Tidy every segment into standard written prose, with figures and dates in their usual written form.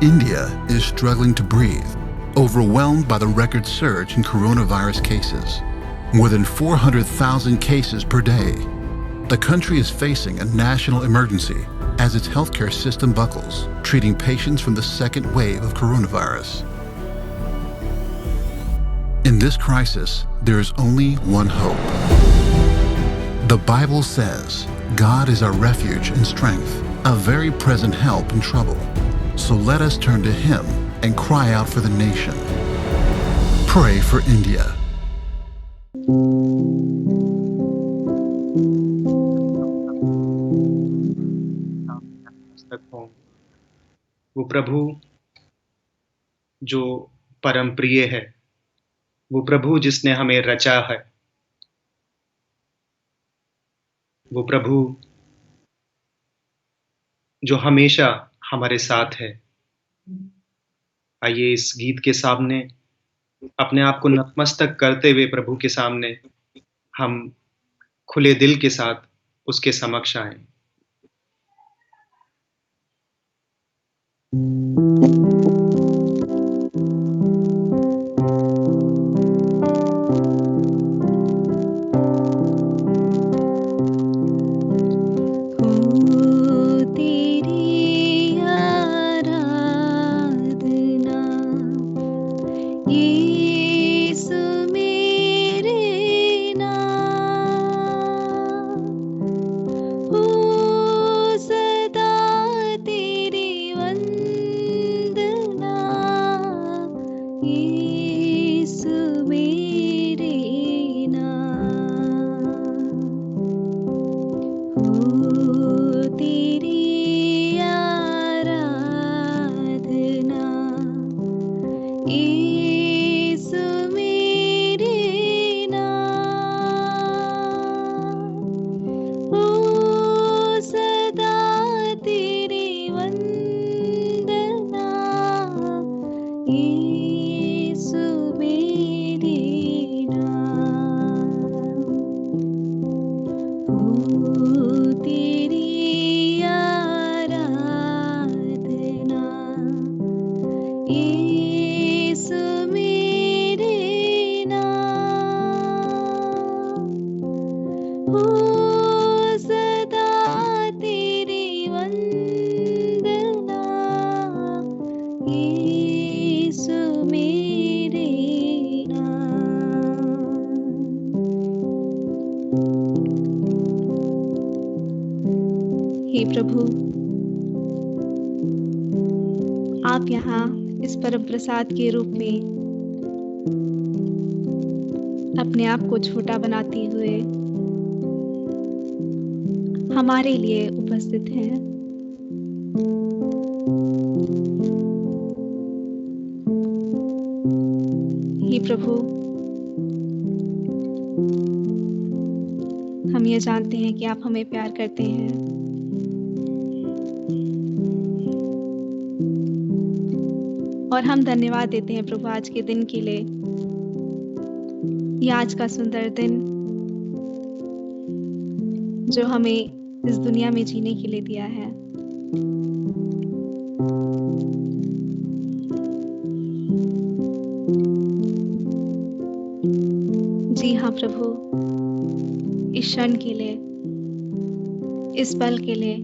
India is struggling to breathe, overwhelmed by the record surge in coronavirus cases. More than 400,000 cases per day. The country is facing a national emergency as its healthcare system buckles, treating patients from the second wave of coronavirus. In this crisis, there is only one hope. The Bible says, God is our refuge and strength, a very present help in trouble. So let us turn to Him and cry out for the nation. Pray for India. वो प्रभु जो परम प्रिय है, वो प्रभु जिसने हमें रचा है, वो प्रभु जो हमेशा हमारे साथ है। आइए इस गीत के सामने अपने आप को नतमस्तक करते हुए प्रभु के सामने हम खुले दिल के साथ उसके समक्ष आएं। हे प्रभु, आप यहाँ इस परम प्रसाद के रूप में अपने आप को छोटा बनाते हुए हमारे लिए उपस्थित हैं। हे प्रभु, हम ये जानते हैं कि आप हमें प्यार करते हैं। और हम धन्यवाद देते हैं प्रभु आज के दिन के लिए, ये आज का सुंदर दिन जो हमें इस दुनिया में जीने के लिए दिया है। जी हाँ प्रभु, इस क्षण के लिए, इस पल के लिए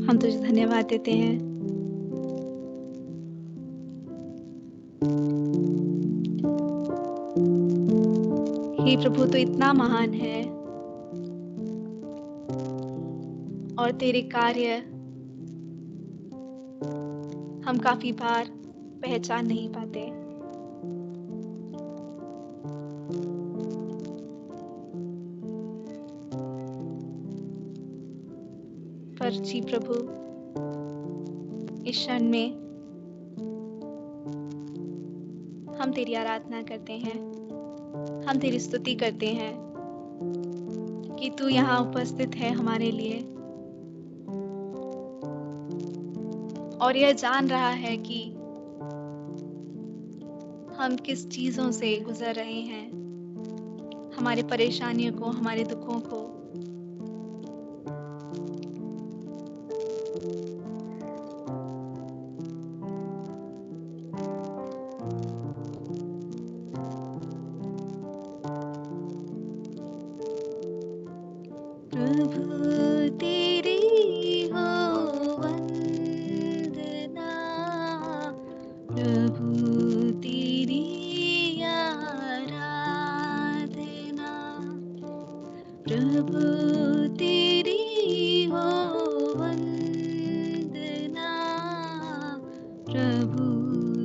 हम तुझे धन्यवाद देते हैं। हे प्रभु, तो इतना महान है और तेरे कार्य हम काफी बार पहचान नहीं पाते। पर जी प्रभु, इस क्षण में हम तेरी आराधना करते हैं, हम तेरी स्तुति करते हैं कि तू यहाँ उपस्थित है हमारे लिए और यह जान रहा है कि हम किस चीजों से गुजर रहे हैं, हमारे परेशानियों को, हमारे दुखों को। प्रभु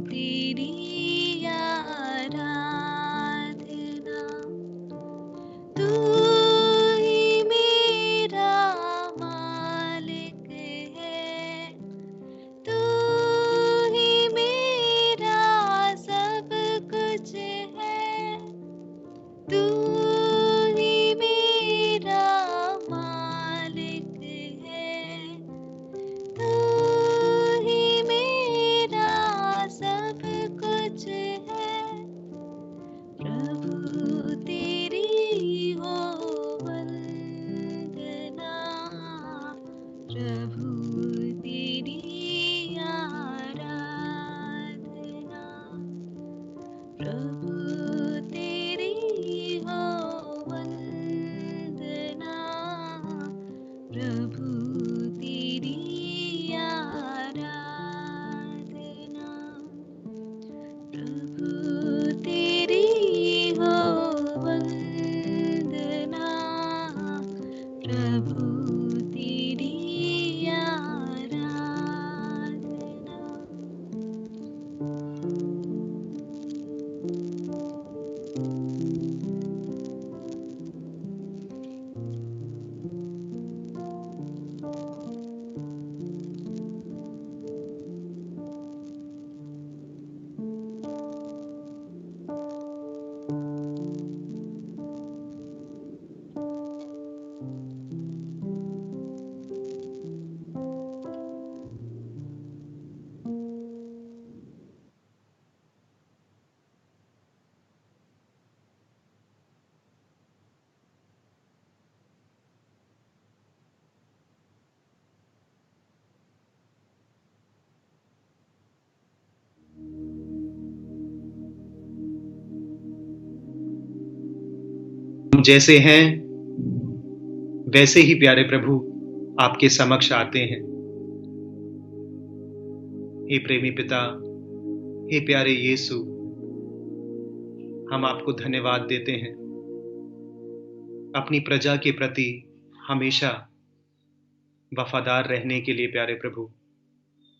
तेरी आराधना। तू ही मेरा मालिक है, तू ही मेरा सब कुछ है, तू ही मेरा मालिक है, तू ही मेरा सब कुछ है। प्रभु तेरी हो वंदना, प्रभु तेरी आराधना, प्रभु तेरी हो वंदना, प्रभु तेरी आराधना, प्रभु तेरी हो वंदना, प्रभु तेरी आराधना। हम जैसे हैं वैसे ही प्यारे प्रभु आपके समक्ष आते हैं। हे प्रेमी पिता, हे प्यारे यीशु, हम आपको धन्यवाद देते हैं अपनी प्रजा के प्रति हमेशा वफादार रहने के लिए। प्यारे प्रभु,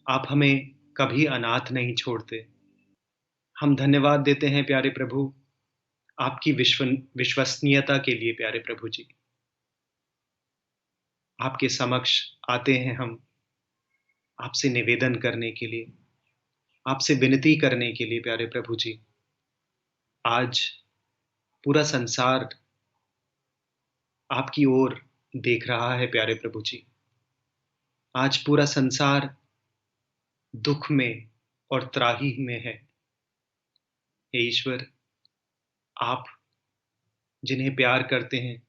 आप हमें कभी अनाथ नहीं छोड़ते। हम धन्यवाद देते हैं प्यारे प्रभु आपकी विश्वसनीयता के लिए। प्यारे प्रभु जी, आपके समक्ष आते हैं हम आपसे निवेदन करने के लिए, आपसे विनती करने के लिए। प्यारे प्रभु जी, आज पूरा संसार आपकी ओर देख रहा है। प्यारे प्रभु जी, आज पूरा संसार दुख में और त्राही में है। हे ईश्वर, आप जिन्हें प्यार करते हैं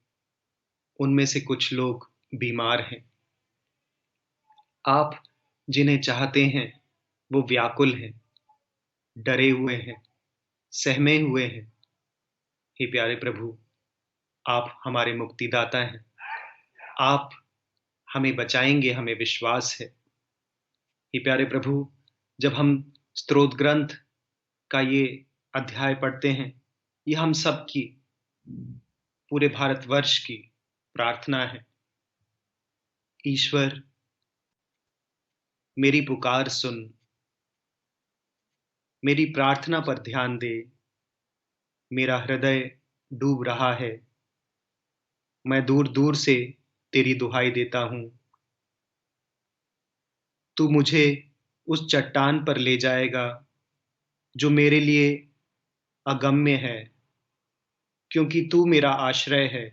उनमें से कुछ लोग बीमार हैं। आप जिन्हें चाहते हैं वो व्याकुल हैं, डरे हुए हैं, सहमे हुए हैं। हे प्यारे प्रभु, आप हमारे मुक्तिदाता हैं। आप हमें बचाएंगे, हमें विश्वास है। हे प्यारे प्रभु, जब हम स्तोत्र ग्रंथ का ये अध्याय पढ़ते हैं, ये हम सब की, पूरे भारतवर्ष की प्रार्थना है। ईश्वर, मेरी पुकार सुन, मेरी प्रार्थना पर ध्यान दे। मेरा हृदय डूब रहा है, मैं दूर दूर से तेरी दुहाई देता हूं। तू मुझे उस चट्टान पर ले जाएगा जो मेरे लिए अगम्य है, क्योंकि तू मेरा आश्रय है।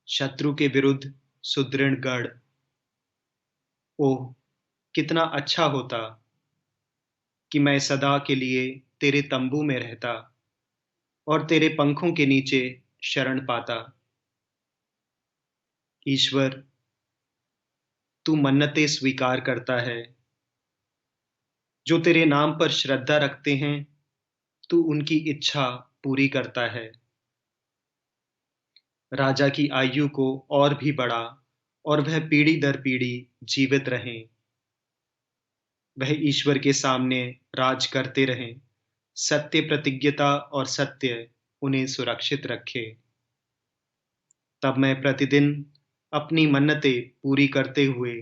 शत्रु के विरुद्ध सुदृढ़ गढ़। ओह, कितना अच्छा होता कि मैं सदा के लिए तेरे तंबू में रहता और तेरे पंखों के नीचे शरण पाता। ईश्वर, तू मन्नतें स्वीकार करता है। जो तेरे नाम पर श्रद्धा रखते हैं, तू उनकी इच्छा पूरी करता है। राजा की आयु को और भी बढ़ा और वह पीढ़ी दर पीढ़ी जीवित रहें। वह ईश्वर के सामने राज करते रहें। सत्य प्रतिज्ञता और सत्य उन्हें सुरक्षित रखे। तब मैं प्रतिदिन अपनी मन्नतें पूरी करते हुए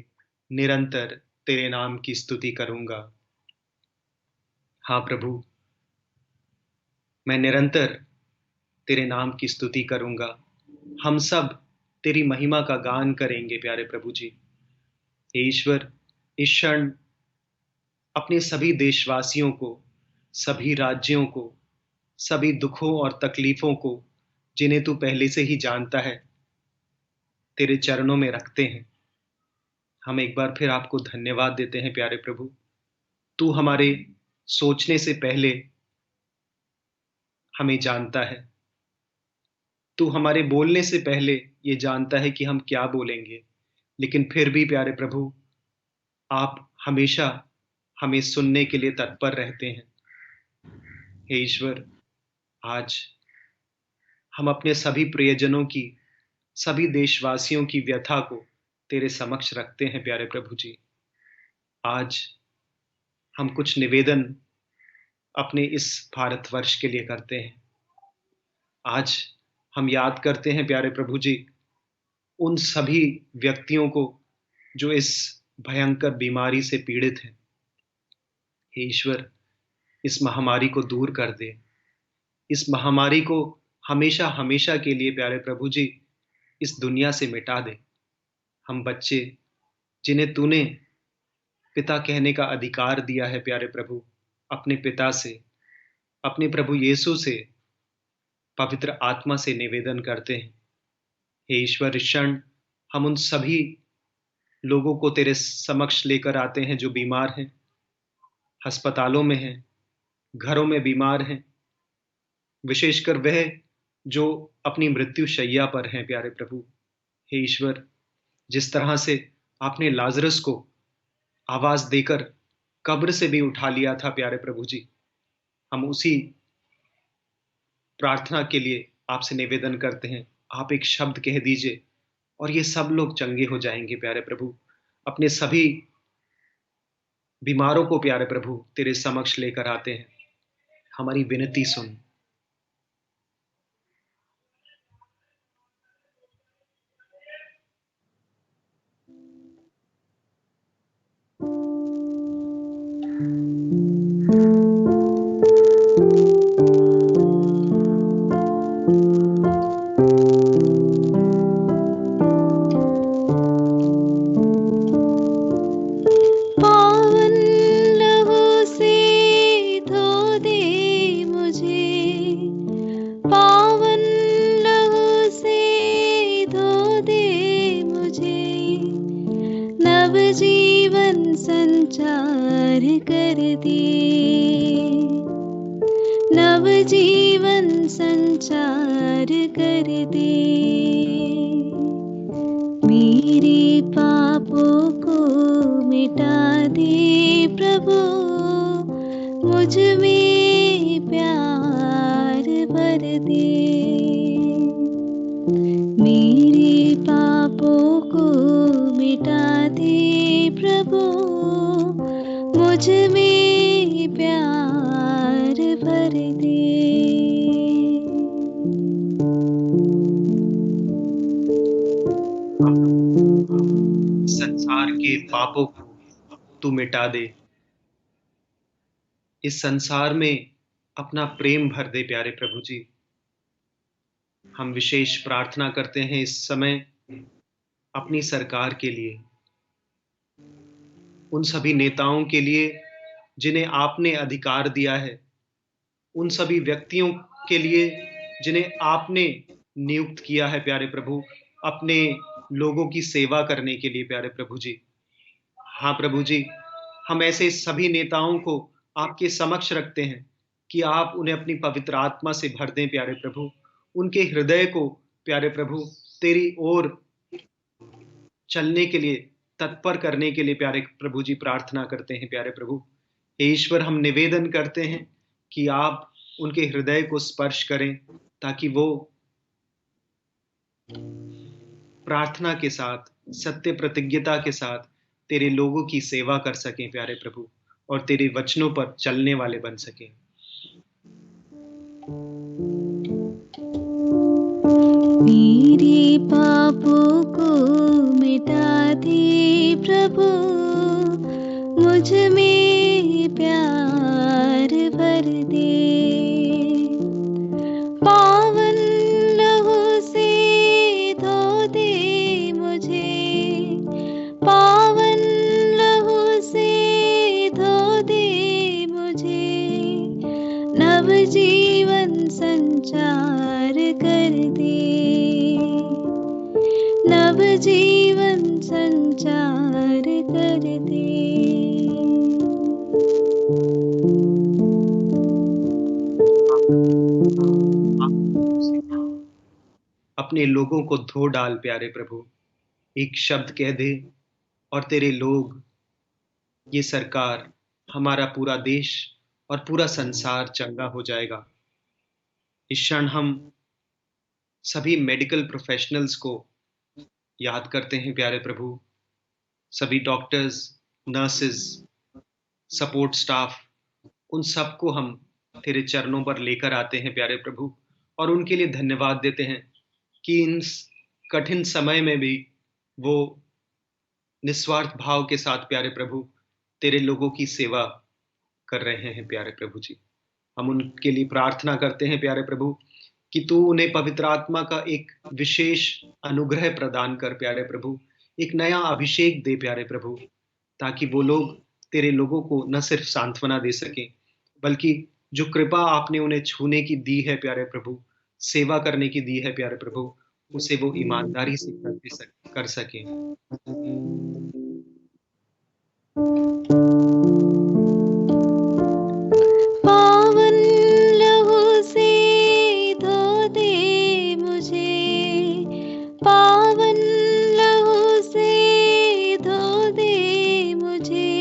निरंतर तेरे नाम की स्तुति करूंगा। हाँ प्रभु, मैं निरंतर तेरे नाम की स्तुति करूंगा। हम सब तेरी महिमा का गान करेंगे प्यारे प्रभु जी। हे ईश्वर, इस क्षण अपने सभी देशवासियों को, सभी राज्यों को, सभी दुखों और तकलीफों को, जिन्हें तू पहले से ही जानता है, तेरे चरणों में रखते हैं। हम एक बार फिर आपको धन्यवाद देते हैं प्यारे प्रभु। तू हमारे सोचने से पहले हमें जानता है। तू हमारे बोलने से पहले ये जानता है कि हम क्या बोलेंगे, लेकिन फिर भी प्यारे प्रभु, आप हमेशा हमें सुनने के लिए तत्पर रहते हैं। हे ईश्वर, आज हम अपने सभी प्रियजनों की, सभी देशवासियों की व्यथा को तेरे समक्ष रखते हैं प्यारे प्रभु जी। आज हम कुछ निवेदन अपने इस भारतवर्ष के लिए करते हैं। आज हम याद करते हैं प्यारे प्रभु जी उन सभी व्यक्तियों को जो इस भयंकर बीमारी से पीड़ित हैं। हे ईश्वर, इस महामारी को दूर कर दे। इस महामारी को हमेशा हमेशा के लिए प्यारे प्रभु जी इस दुनिया से मिटा दे। हम बच्चे जिन्हें तूने पिता कहने का अधिकार दिया है प्यारे प्रभु, अपने पिता से, अपने प्रभु यीशु से, पवित्र आत्मा से निवेदन करते हैं। हे ईश्वर, इस क्षण हम उन सभी लोगों को तेरे समक्ष लेकर आते हैं जो बीमार हैं, अस्पतालों में हैं, घरों में बीमार हैं, विशेषकर वह जो अपनी मृत्यु शैया पर हैं प्यारे प्रभु। हे ईश्वर, जिस तरह से आपने लाजरस को आवाज देकर कब्र से भी उठा लिया था प्यारे प्रभु जी, हम उसी प्रार्थना के लिए आपसे निवेदन करते हैं। आप एक शब्द कह दीजिए और ये सब लोग चंगे हो जाएंगे प्यारे प्रभु। अपने सभी बीमारों को प्यारे प्रभु तेरे समक्ष लेकर आते हैं। हमारी विनती सुन। पावन लहू से धो दे मुझे, पावन लहू से धो दे मुझे, नवजीवन संचार कर दे, नवजीवन संचार कर दे। मेरे पापों को मिटा दे प्रभु, मुझ में प्यार भर दे। मेरे पापों को मिटा दे प्रभु, मुझ में प्यार भर दे। संसार के पापों को तू मिटा दे। इस संसार में अपना प्रेम भर दे प्यारे प्रभु जी। हम विशेष प्रार्थना करते हैं इस समय अपनी सरकार के लिए, उन सभी नेताओं के लिए जिन्हें आपने अधिकार दिया है, उन सभी व्यक्तियों के लिए जिन्हें आपने नियुक्त किया है प्यारे प्रभु, अपने लोगों की सेवा करने के लिए प्यारे प्रभु जी। हाँ प्रभु जी, हम ऐसे सभी नेताओं को आपके समक्ष रखते हैं कि आप उन्हें अपनी पवित्र आत्मा से भर दें प्यारे प्रभु। उनके हृदय को प्यारे प्रभु तेरी ओर चलने के लिए, तत्पर करने के लिए प्यारे प्रभु जी प्रार्थना करते हैं प्यारे प्रभु। हे ईश्वर, हम निवेदन करते हैं कि आप उनके हृदय को स्पर्श करें ताकि वो प्रार्थना के साथ, सत्य प्रतिज्ञता के साथ तेरे लोगों की सेवा कर सकें प्यारे प्रभु, और तेरे वचनों पर चलने वाले बन सकें। मेरे पापों को मिटा दे प्रभु, मुझ में प्यार कर दे। पावन लहू से धो दे मुझे, पावन लहू से धो दे मुझे, नव जीवन संचार कर दे, नव जीवन संचार कर दे। अपने लोगों को धो डाल प्यारे प्रभु। एक शब्द कह दे और तेरे लोग, ये सरकार, हमारा पूरा देश और पूरा संसार चंगा हो जाएगा। इस क्षण हम सभी मेडिकल प्रोफेशनल्स को याद करते हैं प्यारे प्रभु। सभी डॉक्टर्स, नर्सेस, सपोर्ट स्टाफ, उन सबको हम तेरे चरणों पर लेकर आते हैं प्यारे प्रभु, और उनके लिए धन्यवाद देते हैं कि इन कठिन समय में भी वो निस्वार्थ भाव के साथ प्यारे प्रभु तेरे लोगों की सेवा कर रहे हैं प्यारे प्रभु जी। हम उनके लिए प्रार्थना करते हैं प्यारे प्रभु कि तू उन्हें पवित्र आत्मा का एक विशेष अनुग्रह प्रदान कर प्यारे प्रभु, एक नया अभिषेक दे प्यारे प्रभु, ताकि वो लोग तेरे लोगों को न सिर्फ सांत्वना दे सकें, बल्कि जो कृपा आपने उन्हें छूने की दी है प्यारे प्रभु, सेवा करने की दी है प्यारे प्रभु, उसे वो ईमानदारी से कर सकें। पावन लहू से धो दे मुझे, पावन लहू से धो दे मुझे,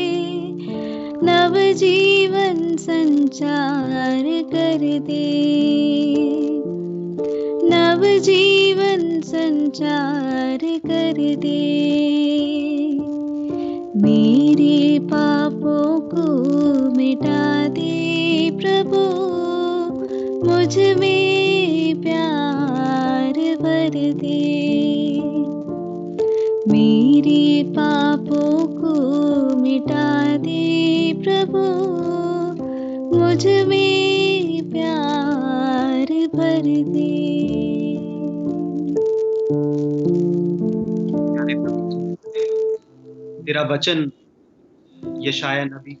नव जीवन संचार कर दे, नव जीवन संचार कर दे। मेरे पापों को मिटा दे प्रभु, मुझ में प्यार भर दे। मेरे पापों को मिटा दे प्रभु, मुझ में प्यार भर दे। तेरा वचन यशाया नबी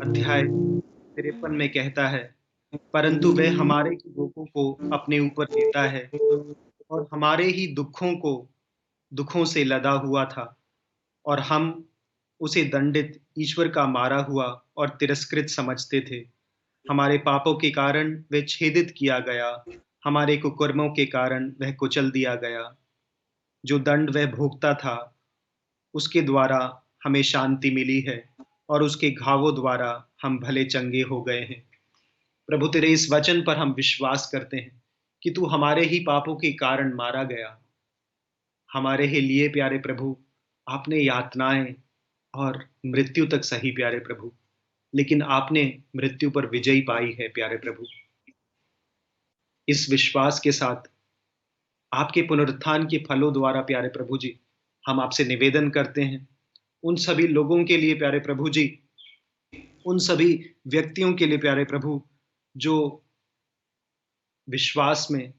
अध्याय 53 में कहता है, परंतु वह हमारे ही रोगों को अपने ऊपर लेता है और हमारे ही दुखों से लदा हुआ था, और हम उसे दंडित, ईश्वर का मारा हुआ और तिरस्कृत समझते थे। हमारे पापों के कारण वह छेदित किया गया, हमारे कुकर्मों के कारण वह कुचल दिया गया। जो दंड वह भोगता था, उसके द्वारा हमें शांति मिली है, और उसके घावों द्वारा हम भले चंगे हो गए हैं। प्रभु तेरे इस वचन पर हम विश्वास करते हैं कि तू हमारे ही पापों के कारण मारा गया। हमारे ही लिए प्यारे प्रभु आपने यातनाएं और मृत्यु तक सही प्यारे प्रभु, लेकिन आपने मृत्यु पर विजय पाई है प्यारे प्रभु। इस विश्वास के साथ आपके पुनरुत्थान के फलों द्वारा प्यारे प्रभु जी, हम आपसे निवेदन करते हैं उन सभी लोगों के लिए प्यारे प्रभु जी, उन सभी व्यक्तियों के लिए प्यारे प्रभु जो विश्वास में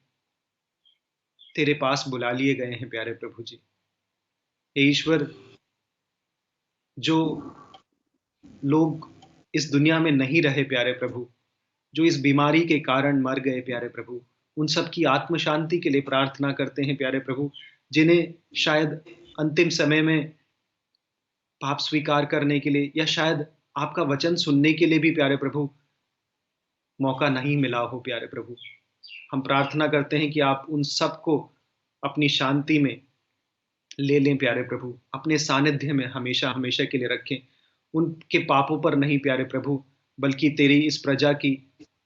तेरे पास बुला लिए गए हैं प्यारे प्रभु जी। हे ईश्वर, जो लोग इस दुनिया में नहीं रहे प्यारे प्रभु, जो इस बीमारी के कारण मर गए प्यारे प्रभु, उन सब की आत्म शांति के लिए प्रार्थना करते हैं प्यारे प्रभु, जिन्हें शायद अंतिम समय में पाप स्वीकार करने के लिए या शायद आपका वचन सुनने के लिए भी प्यारे प्रभु मौका नहीं मिला हो प्यारे प्रभु। हम प्रार्थना करते हैं कि आप उन सबको अपनी शांति में ले लें प्यारे प्रभु, अपने सानिध्य में हमेशा हमेशा के लिए रखें। उनके पापों पर नहीं प्यारे प्रभु, बल्कि तेरी इस प्रजा की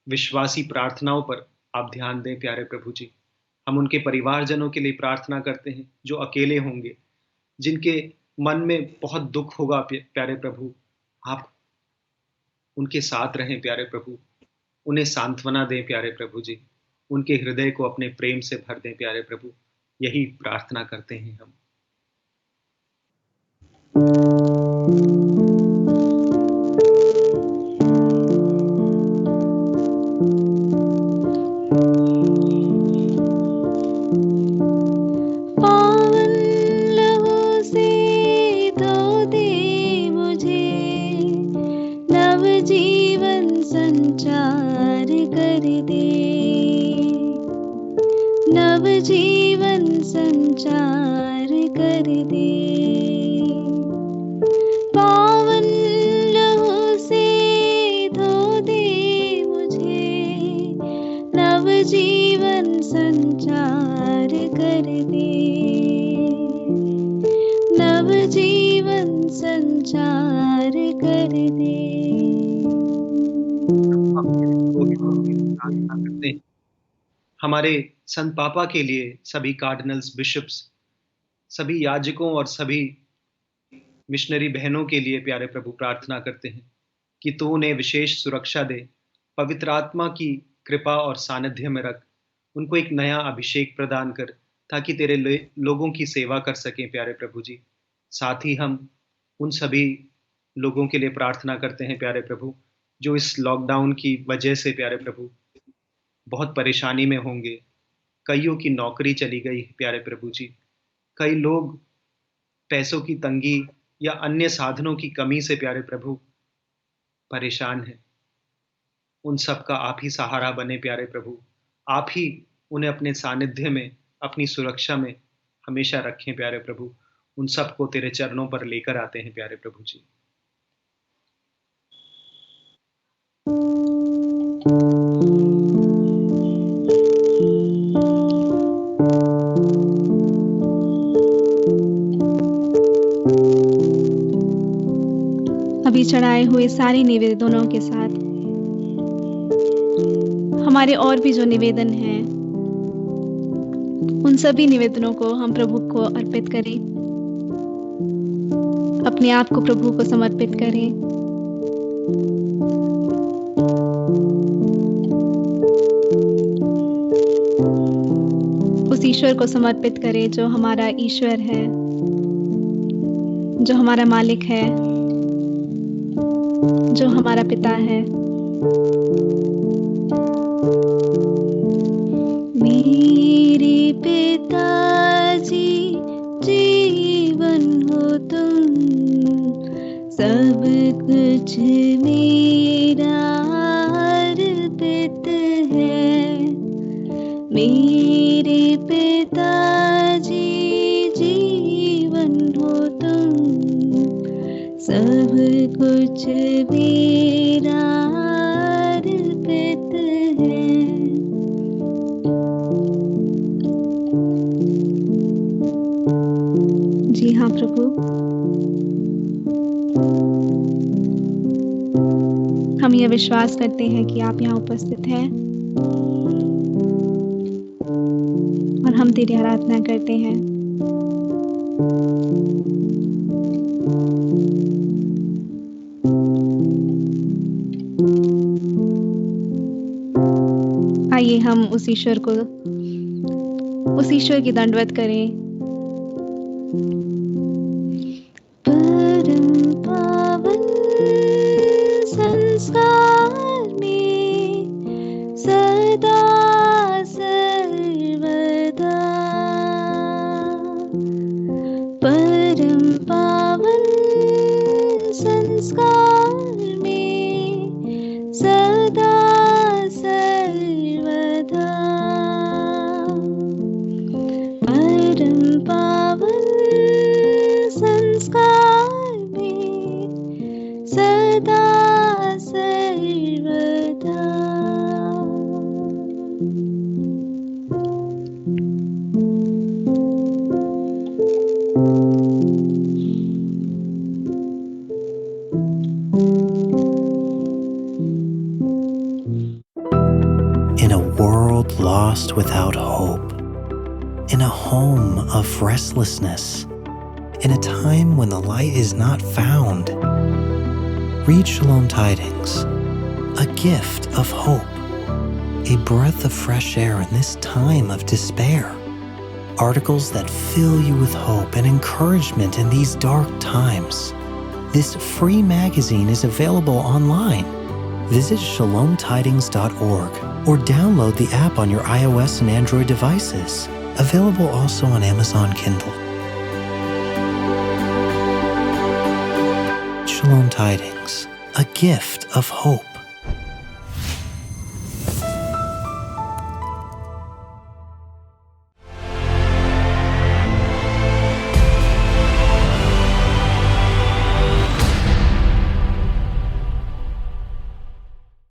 विश्वासी प्रार्थनाओं पर आप ध्यान दें प्यारे प्रभु जी। हम उनके परिवारजनों के लिए प्रार्थना करते हैं जो अकेले होंगे, जिनके मन में बहुत दुख होगा प्यारे प्रभु, आप उनके साथ रहें प्यारे प्रभु, उन्हें सांत्वना दें प्यारे प्रभु जी, उनके हृदय को अपने प्रेम से भर दें प्यारे प्रभु। यही प्रार्थना करते हैं हम। संचार कर दे। हम तेरे पुरोहितों की प्रार्थना करते हैं। हमारे संत पापा के लिए, सभी कार्डिनल्स, बिशप्स, सभी याजकों और सभी मिशनरी बहनों के लिए प्यारे प्रभु प्रार्थना करते हैं कि तू उन्हें विशेष सुरक्षा दे, पवित्र आत्मा की कृपा और सानिध्य में रख, उनको एक नया अभिषेक प्रदान कर, ताकि तेरे लोगों की सेवा कर सकें प्यारे प्रभु जी। साथ ही हम उन सभी लोगों के लिए प्रार्थना करते हैं प्यारे प्रभु, जो इस लॉकडाउन की वजह से प्यारे प्रभु बहुत परेशानी में होंगे। कईयों की नौकरी चली गई प्यारे प्रभु जी। कई लोग पैसों की तंगी या अन्य साधनों की कमी से प्यारे प्रभु परेशान हैं। उन सब का आप ही सहारा बने प्यारे प्रभु। आप ही उन्हें अपने सानिध्य में, अपनी सुरक्षा में हमेशा रखें प्यारे प्रभु। उन सबको तेरे चरणों पर लेकर आते हैं प्यारे प्रभु जी। अभी चढ़ाए हुए सारे निवेदनों के साथ हमारे और भी जो निवेदन हैं, उन सभी निवेदनों को हम प्रभु को अर्पित करें। अपने आप को प्रभु को समर्पित करें। उस ईश्वर को समर्पित करें जो हमारा ईश्वर है, जो हमारा मालिक है, जो हमारा पिता है। मेरे पिताजी जीवन हो तुम, सब कुछ मेरा अर्पित है। मेरे पिताजी जीवन हो तुम, सब कुछ मेरा अर्पित है। जी हाँ प्रभु, हम यह विश्वास करते हैं कि आप यहाँ उपस्थित हैं और हम तेरी आराधना करते हैं। आइए हम उस ईश्वर की दंडवत करें। परम पावन संस्कार में सदा सर्वदा, परम पावन संस्कार में सदा सर्वदा, परम पावन संस्कार में सदा सर्वदा। In a world lost without hope, in a home of restlessness, in a time when the light is not found, read Shalom Tidings, a gift of hope, a breath of fresh air in this time of despair. Articles that fill you with hope and encouragement in these dark times. This free magazine is available online. Visit shalomtidings.org or download the app on your iOS and Android devices. Available also on Amazon Kindle. Shalom Tidings, a gift of hope.